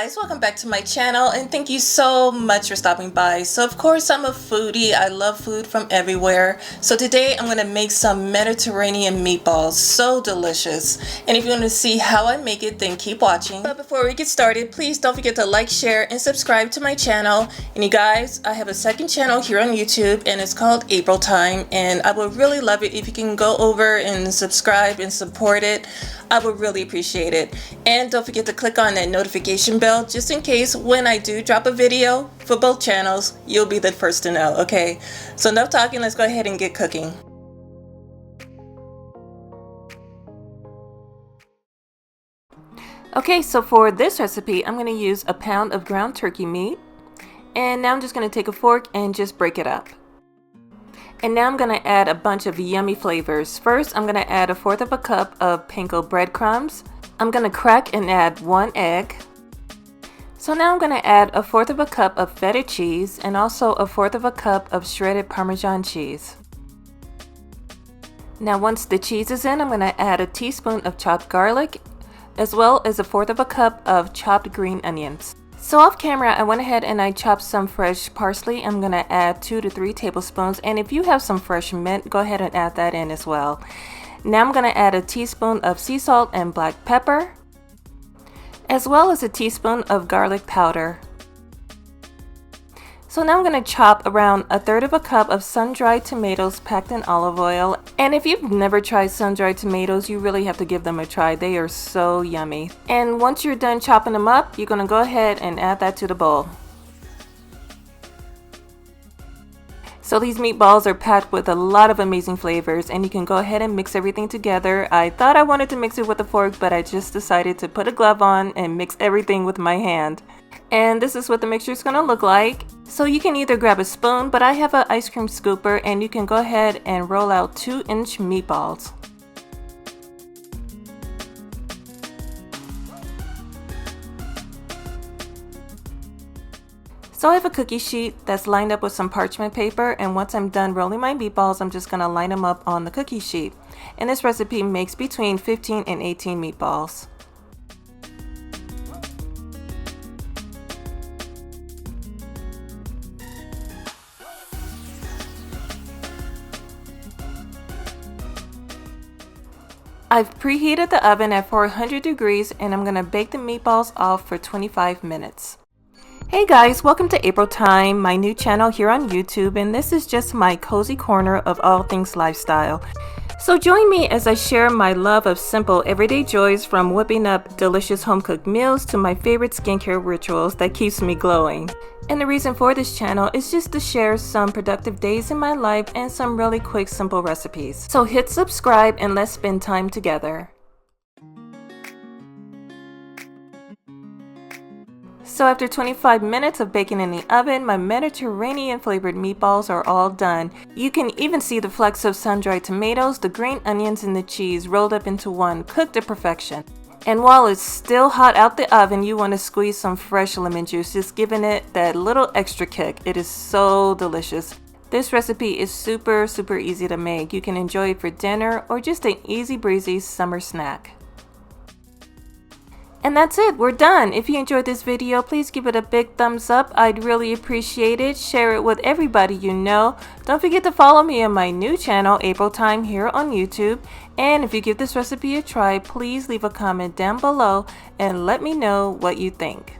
guys, welcome back to my channel and thank you so much for stopping by. So of course I'm a foodie. I love food from everywhere. So today I'm going to make some Mediterranean meatballs. So delicious. And if you want to see how I make it, then keep watching. But before we get started, please don't forget to like, share, and subscribe to my channel. And you guys, I have a second channel here on YouTube and it's called April Time, and I would really love it if you can go over and subscribe and support it. I would really appreciate it. And don't forget to click on that notification bell just in case when I do drop a video for both channels, you'll be the first to know, okay? So enough talking, let's go ahead and get cooking. Okay, so for this recipe, I'm going to use a pound of ground turkey meat. And now I'm just going to take a fork and just break it up. And now I'm going to add a bunch of yummy flavors. First, I'm going to add 1/4 cup of panko breadcrumbs. I'm going to crack and add 1 egg. So now I'm going to add 1/4 cup of feta cheese and also 1/4 cup of shredded Parmesan cheese. Now once the cheese is in, I'm going to add a teaspoon of chopped garlic as well as 1/4 cup of chopped green onions. So off camera, I went ahead and I chopped some fresh parsley. I'm going to add 2 to 3 tablespoons, and if you have some fresh mint, go ahead and add that in as well. Now I'm going to add a teaspoon of sea salt and black pepper, as well as a teaspoon of garlic powder. So now I'm going to chop around 1/3 cup of sun-dried tomatoes packed in olive oil. And if you've never tried sun-dried tomatoes, you really have to give them a try. They are so yummy. And once you're done chopping them up, you're going to go ahead and add that to the bowl. So these meatballs are packed with a lot of amazing flavors, and you can go ahead and mix everything together. I thought I wanted to mix it with a fork, but I just decided to put a glove on and mix everything with my hand. And this is what the mixture is going to look like. So you can either grab a spoon, but I have an ice cream scooper, and you can go ahead and roll out 2-inch meatballs. So I have a cookie sheet that's lined up with some parchment paper, and once I'm done rolling my meatballs, I'm just going to line them up on the cookie sheet. And this recipe makes between 15 and 18 meatballs. I've preheated the oven at 400 degrees and I'm going to bake the meatballs off for 25 minutes. Hey guys, welcome to April Time, my new channel here on YouTube, and this is just my cozy corner of all things lifestyle. So join me as I share my love of simple everyday joys, from whipping up delicious home-cooked meals to my favorite skincare rituals that keeps me glowing. And the reason for this channel is just to share some productive days in my life and some really quick, simple recipes. So hit subscribe and let's spend time together. So after 25 minutes of baking in the oven, my Mediterranean flavored meatballs are all done. You can even see the flecks of sun-dried tomatoes, the green onions, and the cheese rolled up into one, cooked to perfection. And while it's still hot out the oven, you want to squeeze some fresh lemon juice, just giving it that little extra kick. It is so delicious. This recipe is super easy to make. You can enjoy it for dinner or just an easy breezy summer snack. And that's it, we're done. If you enjoyed this video, please give it a big thumbs up. I'd really appreciate it. Share it with everybody you know. Don't forget to follow me on my new channel, April Time, here on YouTube. And if you give this recipe a try, please leave a comment down below and let me know what you think.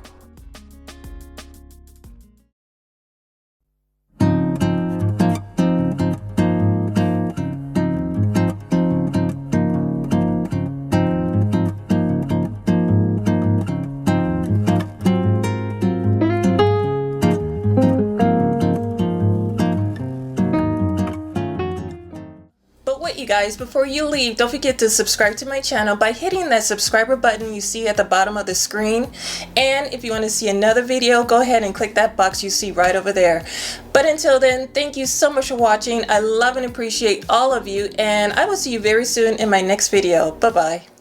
You guys, before you leave, don't forget to subscribe to my channel by hitting that subscriber button you see at the bottom of the screen. And if you want to see another video, go ahead and click that box you see right over there. But until then, thank you so much for watching. I love and appreciate all of you, and I will see you very soon in my next video. Bye bye.